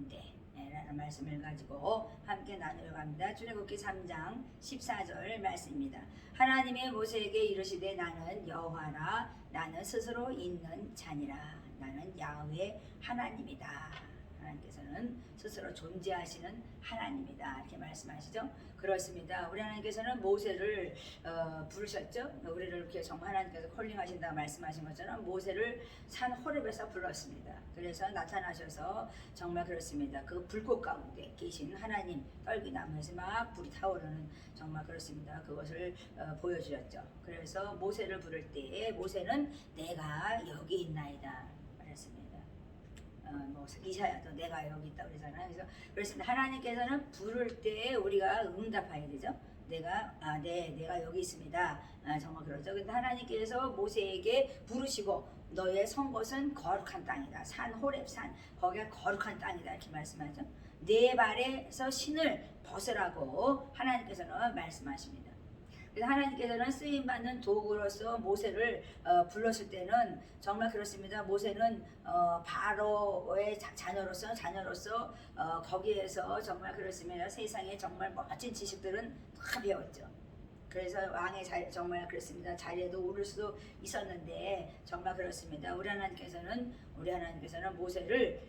가운데 라는 말씀을 가지고 함께 나누려고 합니다. 출애굽기 3장 14절 말씀입니다. 하나님의 모세에게 이르시되 나는 여호와라 나는 스스로 있는 자니라 나는 야훼 하나님이다. 하나님께서는 스스로 존재하시는 하나님이다 이렇게 말씀하시죠. 그렇습니다. 우리 하나님께서는 모세를 부르셨죠. 우리를 이렇게 정말 하나님께서 콜링하신다고 말씀하신 것처럼 모세를 산 호렙에서 불렀습니다. 그래서 나타나셔서 정말 그렇습니다. 그 불꽃 가운데 계신 하나님 떨기나무에서 막 불이 타오르는 정말 그렇습니다. 그것을 보여주셨죠. 그래서 모세를 부를 때에 모세는 내가 여기 있나이다 말했습니다. 이사야도 내가 여기 있다고 그러잖아요. 그래서 그렇습니다. 하나님께서는 부를 때 우리가 응답해야 되죠. 내가 여기 있습니다. 정말 그러죠. 근데 하나님께서 모세에게 부르시고 너의 선 곳은 거룩한 땅이다. 산 호렙산 거기가 거룩한 땅이다 이렇게 말씀하죠. 네 발에서 신을 벗으라고 하나님께서는 말씀하십니다. 그래서 하나님께서는 쓰임받는 도구로서 모세를 불렀을 때는 정말 그렇습니다. 모세는 바로의 자녀로서 거기에서 정말 그렇습니다. 세상에 정말 멋진 지식들은 다 배웠죠. 그래서 왕의 정말 그렇습니다. 자리에도 오를 수도 있었는데 정말 그렇습니다. 우리 하나님께서는 모세를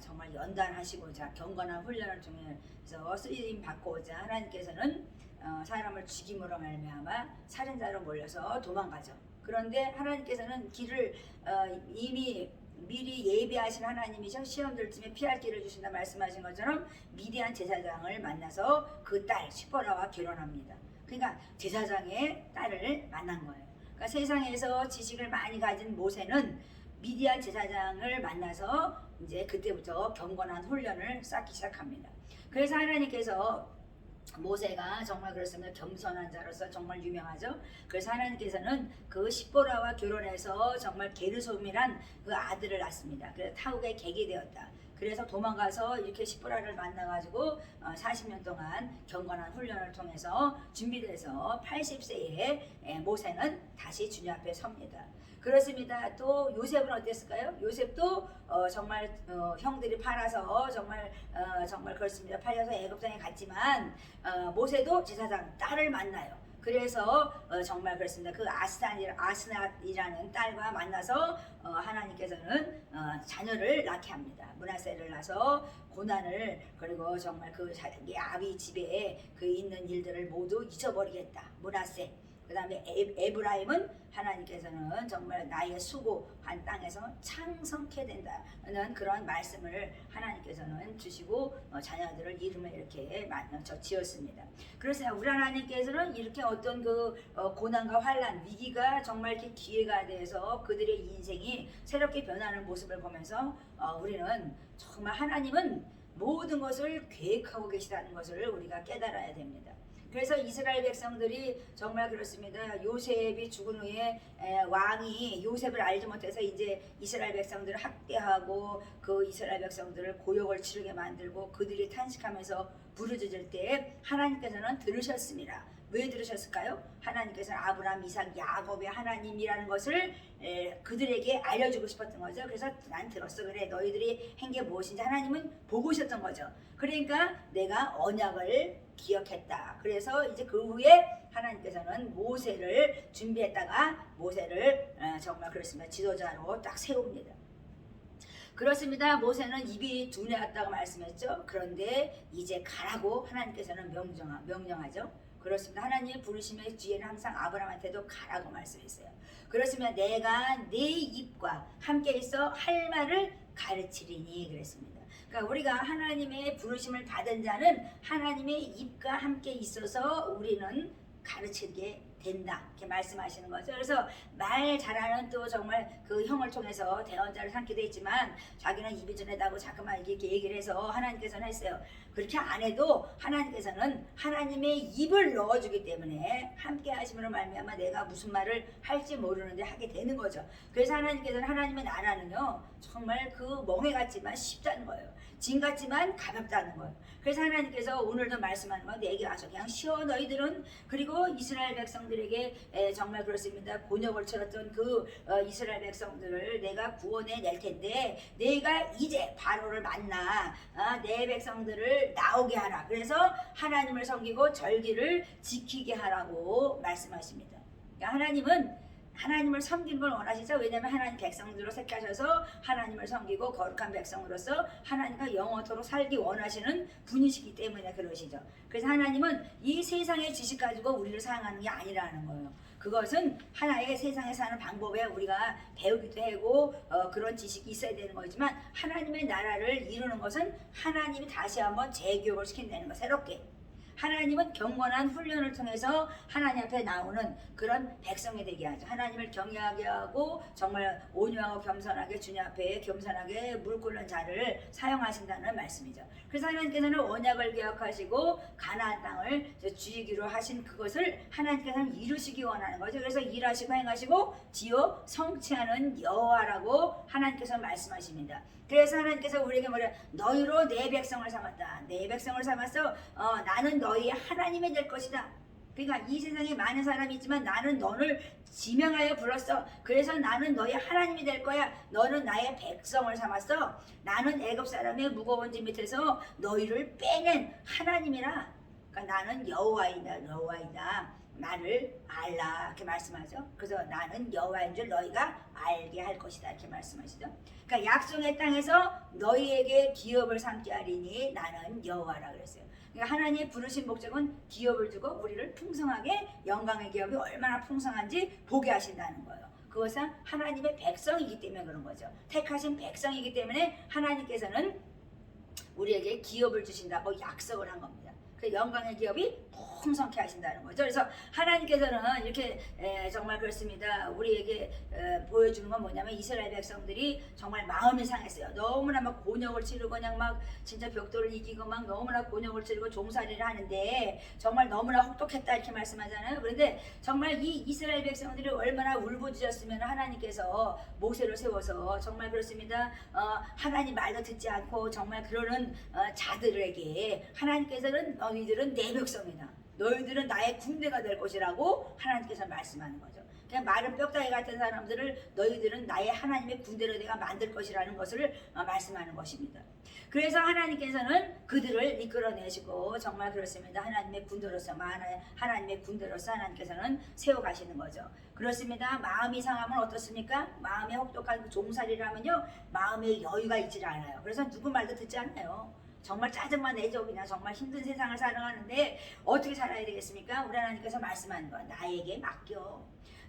정말 연단하시고자 경건한 훈련을 통해서 쓰임 받고자 하나님께서는 사람을 죽임으로 말미암아 살인자로 몰려서 도망가죠. 그런데 하나님께서는 길을 이미 미리 예비하신 하나님이셔 시험들 쯤에 피할 길을 주신다 말씀하신 것처럼 미디안 제사장을 만나서 그 딸 시보라와 결혼합니다. 그러니까 제사장의 딸을 만난 거예요. 그러니까 세상에서 지식을 많이 가진 모세는 미디안 제사장을 만나서 이제 그때부터 경건한 훈련을 쌓기 시작합니다. 그래서 하나님께서 모세가 정말 그렇습니다. 겸손한 자로서 정말 유명하죠. 그래서 하나님께서는 그 시보라와 결혼해서 정말 게르솜이란 그 아들을 낳습니다. 그래서 타국의 객이 되었다. 그래서 도망가서 이렇게 시보라를 만나가지고 40년 동안 경건한 훈련을 통해서 준비돼서 80세에 모세는 다시 주님 앞에 섭니다. 그렇습니다. 또 요셉은 어땠을까요? 요셉도 정말 형들이 팔아서 정말 그렇습니다. 팔려서 애굽 땅에 갔지만 모세도 제사장 딸을 만나요. 그래서 정말 그렇습니다. 그 아스낫이라는 딸과 만나서 하나님께서는 자녀를 낳게 합니다. 므낫세를 낳아서 고난을 그리고 정말 그 자기 아비 집에 그 있는 일들을 모두 잊어버리겠다. 므낫세. 그 다음에 에브라임은 하나님께서는 정말 나의 수고한 땅에서 창성케 된다는 그런 말씀을 하나님께서는 주시고 자녀들을 이름을 이렇게 지었습니다. 그래서 우리 하나님께서는 이렇게 어떤 그 고난과 환난 위기가 정말 이렇게 기회가 돼서 그들의 인생이 새롭게 변하는 모습을 보면서 우리는 정말 하나님은 모든 것을 계획하고 계시다는 것을 우리가 깨달아야 됩니다. 그래서 이스라엘 백성들이 정말 그렇습니다. 요셉이 죽은 후에 왕이 요셉을 알지 못해서 이제 이스라엘 백성들을 학대하고 그 이스라엘 백성들을 고역을 치르게 만들고 그들이 탄식하면서 부르짖을 때 하나님께서는 들으셨습니다. 왜 들으셨을까요? 하나님께서는 아브라함, 이삭, 야곱의 하나님이라는 것을 그들에게 알려주고 싶었던 거죠. 그래서 난 들었어. 그래 너희들이 한 게 무엇인지 하나님은 보고 오셨던 거죠. 그러니까 내가 언약을 기억했다. 그래서 이제 그 후에 하나님께서는 모세를 준비했다가 모세를 정말 그렇습니다. 지도자로 딱 세웁니다. 그렇습니다. 모세는 입이 둔해왔다고 말씀했죠. 그런데 이제 가라고 하나님께서는 명령하죠. 그렇습니다. 하나님의 부르심의 뒤에는 항상 아브라함한테도 가라고 말씀했어요. 그렇습니다. 내가 네 입과 함께 있어 할 말을 가르치리니 그랬습니다. 그러니까 우리가 하나님의 부르심을 받은 자는 하나님의 입과 함께 있어서 우리는 가르치게 된다 이렇게 말씀하시는 거죠. 그래서 말 잘하는 또 정말 그 형을 통해서 대언자를 삼기도 했지만 자기는 입이 둔하다고 자꾸만 이렇게 얘기를 해서 하나님께서는 했어요. 그렇게 안 해도 하나님께서는 하나님의 입을 넣어주기 때문에 함께 하심으로 말미암아 내가 무슨 말을 할지 모르는데 하게 되는 거죠. 그래서 하나님께서는 하나님의 나라는요 정말 그 멍에 같지만 쉽다는 거예요. 짐 같지만 가볍다는 거예요. 그래서 하나님께서 오늘도 말씀하는 건 내게 와서 그냥 쉬어 너희들은 그리고 이스라엘 백성들 백성들에게 정말 그렇습니다. 곤욕을 치렀던 그 이스라엘 백성들을 내가 구원해 낼 텐데 내가 이제 바로를 만나 내 백성들을 나오게 하라. 그래서 하나님을 섬기고 절기를 지키게 하라고 말씀하십니다. 그러니까 하나님을 섬기는 걸 원하시죠. 왜냐하면 하나님 백성들로 택하셔서 하나님을 섬기고 거룩한 백성으로서 하나님과 영원토록 살기 원하시는 분이시기 때문에 그러시죠. 그래서 하나님은 이 세상의 지식 가지고 우리를 사용하는 게 아니라는 거예요. 그것은 하나의 세상에 사는 방법에 우리가 배우기도 하고 그런 지식이 있어야 되는 거지만 하나님의 나라를 이루는 것은 하나님이 다시 한번 재교육을 시킨다는 거. 새롭게 하나님은 경건한 훈련을 통해서 하나님 앞에 나오는 그런 백성이 되게 하죠. 하나님을 경외하게 하고 정말 온유하고 겸손하게 주님 앞에 겸손하게 무릎 꿇는 자를 사용하신다는 말씀이죠. 그래서 하나님께서는 언약을 기억하시고 가나안 땅을 주이기로 하신 그것을 하나님께서는 이루시기 원하는 거죠. 그래서 일하시고 행하시고 지어 성취하는 여호와라고 하나님께서 말씀하십니다. 그래서 하나님께서 우리에게 뭐래? 너희로 내 백성을 삼았다. 내 백성을 삼아서 나는 너희의 하나님이 될 것이다. 그러니까 이 세상에 많은 사람이 있지만 나는 너를 지명하여 불렀어. 그래서 나는 너의 하나님이 될 거야. 너는 나의 백성을 삼았어. 나는 애굽 사람의 무거운 짐 밑에서 너희를 빼낸 하나님이라. 그러니까 나는 여호와이다. 나를 알라 이렇게 말씀하죠. 그래서 나는 여호와인 줄 너희가 알게 할 것이다 이렇게 말씀하시죠. 그러니까 약속의 땅에서 너희에게 기업을 삼게 하리니 나는 여호와라 그랬어요. 그러니까 하나님의 부르신 목적은 기업을 주고 우리를 풍성하게 영광의 기업이 얼마나 풍성한지 보게 하신다는 거예요. 그것은 하나님의 백성이기 때문에 그런 거죠. 택하신 백성이기 때문에 하나님께서는 우리에게 기업을 주신다고 약속을 한 겁니다. 그 영광의 기업이 풍성케 하신다는 거죠. 그래서 하나님께서는 이렇게 정말 그렇습니다. 우리에게 보여주는 건 뭐냐면 이스라엘 백성들이 정말 마음이 상했어요. 너무나 막 곤욕을 치르고 그냥 막 진짜 벽돌을 이기고 막 너무나 곤욕을 치르고 종살이를 하는데 정말 너무나 혹독했다 이렇게 말씀하잖아요. 그런데 정말 이 이스라엘 백성들이 얼마나 울부짖었으면 하나님께서 모세를 세워서 정말 그렇습니다. 하나님 말도 듣지 않고 정말 그러는 자들에게 하나님께서는 너희들은 내 백성이다. 너희들은 나의 군대가 될 것이라고 하나님께서 말씀하는 거죠. 그냥 마른 뼈다귀 같은 사람들을 너희들은 나의 하나님의 군대로 내가 만들 것이라는 것을 말씀하는 것입니다. 그래서 하나님께서는 그들을 이끌어내시고 정말 그렇습니다. 하나님의 군대로서 하나님의 군대로서 하나님께서는 세워가시는 거죠. 그렇습니다. 마음이 상하면 어떻습니까? 마음에 혹독한 종살이를 하면요 마음에 여유가 있질 않아요. 그래서 누구 말도 듣지 않아요. 정말 짜증만 내죠. 그냥 정말 힘든 세상을 살아가는데 어떻게 살아야 되겠습니까? 우리 하나님께서 말씀하는 거야. 나에게 맡겨.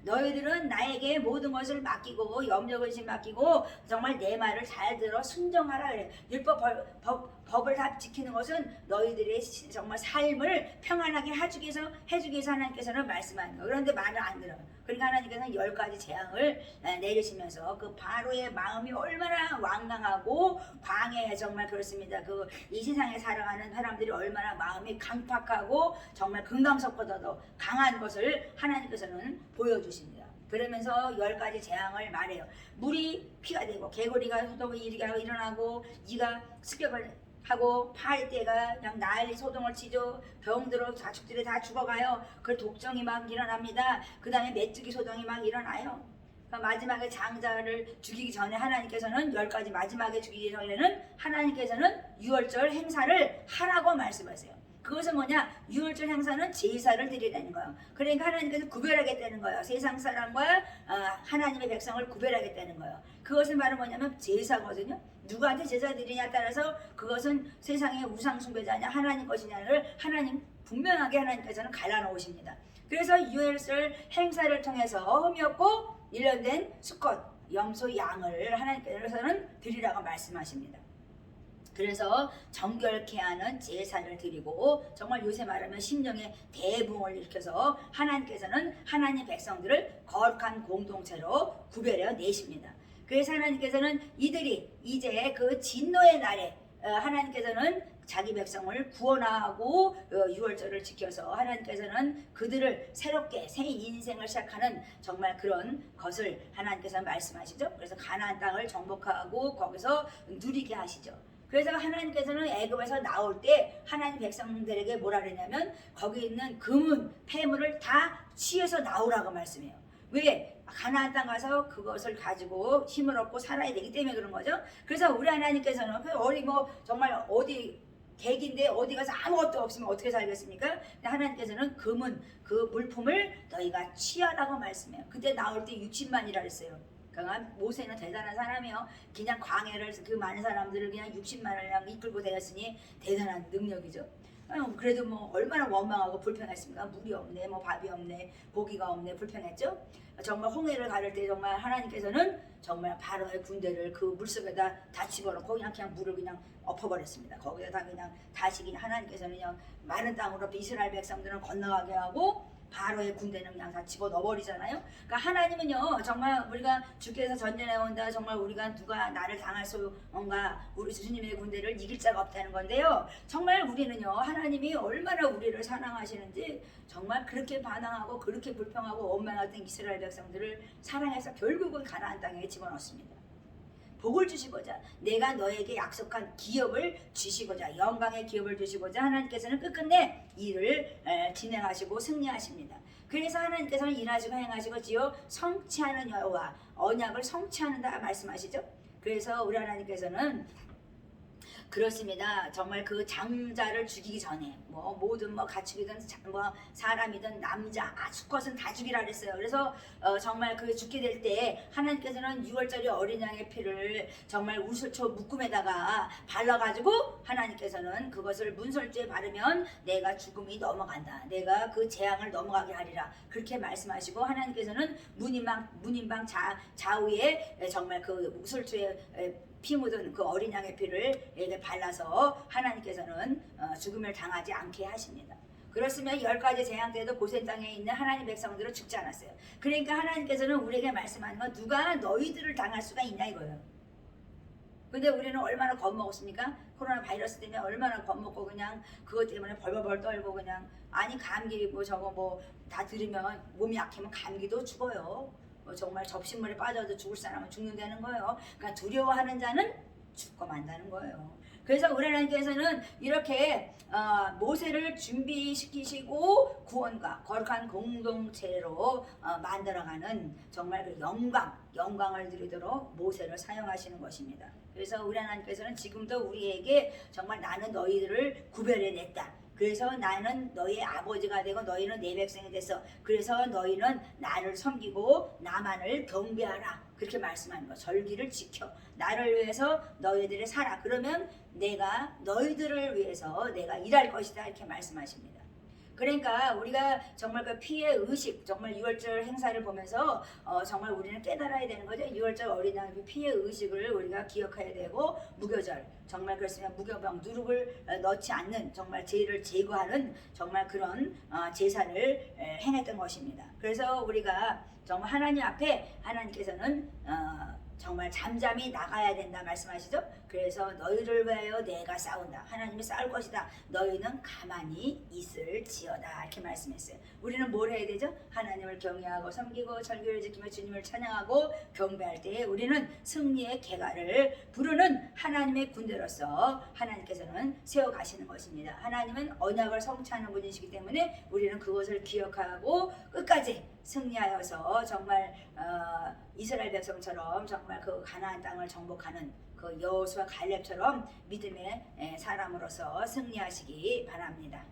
너희들은 나에게 모든 것을 맡기고 염려근심 맡기고 정말 내 말을 잘 들어 순종하라 그래. 율법 법을 다 지키는 것은 너희들의 정말 삶을 평안하게 해주기 위해서 하나님께서는 말씀하는 거예요. 그런데 말을 안 들어요. 그러니까 하나님께서는 10가지 재앙을 내리시면서 그 바로의 마음이 얼마나 완강하고 광해에 정말 그렇습니다. 이 세상에 살아가는 사람들이 얼마나 마음이 강팍하고 정말 금강석보다도 강한 것을 하나님께서는 보여주십니다. 그러면서 10가지 재앙을 말해요. 물이 피가 되고 개구리가 소동이 일어나고 이가 습격을 하고 파리떼가 그냥 난리 소동을 치죠. 병들어 자축들이 다 죽어가요. 그 독정이 막 일어납니다. 그 다음에 메뚜기 소동이 막 일어나요. 그러니까 마지막에 장자를 죽이기 전에 하나님께서는 10가지 마지막에 죽이기 전에는 하나님께서는 유월절 행사를 하라고 말씀하세요. 그것은 뭐냐? 유월절 행사는 제사를 드리라는 거예요. 그러니까 하나님께서 구별하겠다는 거예요. 세상 사람과 하나님의 백성을 구별하겠다는 거예요. 그것은 바로 뭐냐면 제사거든요. 누구한테 제사 드리냐에 따라서 그것은 세상의 우상 숭배자냐 하나님 것이냐를 분명하게 하나님께서는 갈라놓으십니다. 그래서 유월절 행사를 통해서 흠이 없고 1년 된 수컷 염소 양을 하나님께서는 드리라고 말씀하십니다. 그래서 정결케 하는 제사를 드리고 정말 요새 말하면 심령의 대붕을 일으켜서 하나님께서는 하나님 백성들을 거룩한 공동체로 구별해 내십니다. 그래서 하나님께서는 이들이 이제 그 진노의 날에 하나님께서는 자기 백성을 구원하고 유월절을 지켜서 하나님께서는 그들을 새롭게 새 인생을 시작하는 정말 그런 것을 하나님께서 말씀하시죠. 그래서 가나안 땅을 정복하고 거기서 누리게 하시죠. 그래서 하나님께서는 애굽에서 나올 때 하나님 백성들에게 뭐라 그랬냐면 거기 있는 금은 폐물을 다 취해서 나오라고 말씀해요. 왜? 가나안 땅 가서 그것을 가지고 힘을 얻고 살아야 되기 때문에 그런 거죠. 그래서 우리 하나님께서는 어디 뭐 정말 어디 객인데 어디 가서 아무것도 없으면 어떻게 살겠습니까? 근데 하나님께서는 금은 그 물품을 너희가 취하라고 말씀해요. 그때 나올 때 60만이라 그랬어요. 그러니까 모세는 대단한 사람이요. 그냥 광해를 그 많은 사람들을 그냥 60만을 그냥 이끌고 다녔으니 대단한 능력이죠. 그래도 뭐 얼마나 원망하고 불평했습니까? 물이 없네, 뭐 밥이 없네, 고기가 없네, 불평했죠. 정말 홍해를 가를 때 정말 하나님께서는 정말 바로의 군대를 그 물속에다 다 집어넣고 그냥 물을 그냥 엎어버렸습니다. 거기에다 그냥 다시 그냥 하나님께서는 그냥 많은 땅으로 이스라엘 백성들은 건너가게 하고 바로의 군대는 그냥 다 집어넣어버리잖아요. 그러니까 하나님은요 정말 우리가 주께서 전쟁해 온다, 정말 우리가 누가 나를 당할 수 뭔가 우리 주님의 군대를 이길 자가 없다는 건데요. 정말 우리는요 하나님이 얼마나 우리를 사랑하시는지 정말 그렇게 반항하고 그렇게 불평하고 원망하던 이스라엘 백성들을 사랑해서 결국은 가나안 땅에 집어넣습니다. 복을 주시고자 내가 너에게 약속한 기업을 주시고자 영광의 기업을 주시고자 하나님께서는 끝끝내 일을 진행하시고 승리하십니다. 그래서 하나님께서는 일하시고 행하시고 지어 성취하는 여호와 언약을 성취하는다 말씀하시죠. 그래서 우리 하나님께서는 그렇습니다. 정말 그 장자를 죽이기 전에 뭐 모든 뭐 가축이든 뭐 사람이든 남자 수컷은 다 죽이라 그랬어요. 그래서 정말 그 죽게 될 때 하나님께서는 6월절이 어린 양의 피를 정말 우슬초 묶음에다가 발라가지고 하나님께서는 그것을 문설주에 바르면 내가 죽음이 넘어간다, 내가 그 재앙을 넘어가게 하리라 그렇게 말씀하시고 하나님께서는 문인방 좌우에 정말 그 우슬초에 피 묻은 그 어린 양의 피를 에게 발라서 하나님께서는 죽음을 당하지 않게 하십니다. 그렇으면 10가지 재앙 때도 고센 땅에 있는 하나님 백성들은 죽지 않았어요. 그러니까 하나님께서는 우리에게 말씀하는 건 누가 너희들을 당할 수가 있냐 이거예요. 근데 우리는 얼마나 겁먹었습니까? 코로나 바이러스 때문에 얼마나 겁먹고 그냥 그것 때문에 벌벌벌 떨고 그냥 아니 감기 뭐 저거 뭐 다 들으면 몸이 약하면 감기도 죽어요. 정말 접신물에 빠져도 죽을 사람은 죽는다는 거예요. 그러니까 두려워하는 자는 죽고 만다는 거예요. 그래서 우리 하나님께서는 이렇게 모세를 준비시키시고 구원과 거룩한 공동체로 만들어가는 정말 그 영광을 누리도록 모세를 사용하시는 것입니다. 그래서 우리 하나님께서는 지금도 우리에게 정말 나는 너희들을 구별해냈다. 그래서 나는 너희의 아버지가 되고 너희는 내 백성이 됐어. 그래서 너희는 나를 섬기고 나만을 경배하라. 그렇게 말씀하는 거. 절기를 지켜. 나를 위해서 너희들이 살아. 그러면 내가 너희들을 위해서 내가 일할 것이다. 이렇게 말씀하십니다. 그러니까 우리가 정말 그 피의 의식, 정말 6월절 행사를 보면서 정말 우리는 깨달아야 되는 거죠. 6월절 어린 양의 피의 의식을 우리가 기억해야 되고, 무교절, 정말 그렇으면 무교병, 누룩을 넣지 않는 정말 죄를 제거하는 정말 그런 제사를 행했던 것입니다. 그래서 우리가 정말 하나님 앞에 하나님께서는 정말 잠잠히 나가야 된다 말씀하시죠. 그래서 너희를 위하여 내가 싸운다. 하나님이 싸울 것이다. 너희는 가만히 있을지어다. 이렇게 말씀했어요. 우리는 뭘 해야 되죠? 하나님을 경외하고 섬기고 절기를 지키며 주님을 찬양하고 경배할 때 우리는 승리의 개가를 부르는 하나님의 군대로서 하나님께서는 세워가시는 것입니다. 하나님은 언약을 성취하는 분이시기 때문에 우리는 그것을 기억하고 끝까지 승리하여서 정말 이스라엘 백성처럼 정말 그 가나안 땅을 정복하는 그 여호수아 갈렙처럼 믿음의 사람으로서 승리하시기 바랍니다.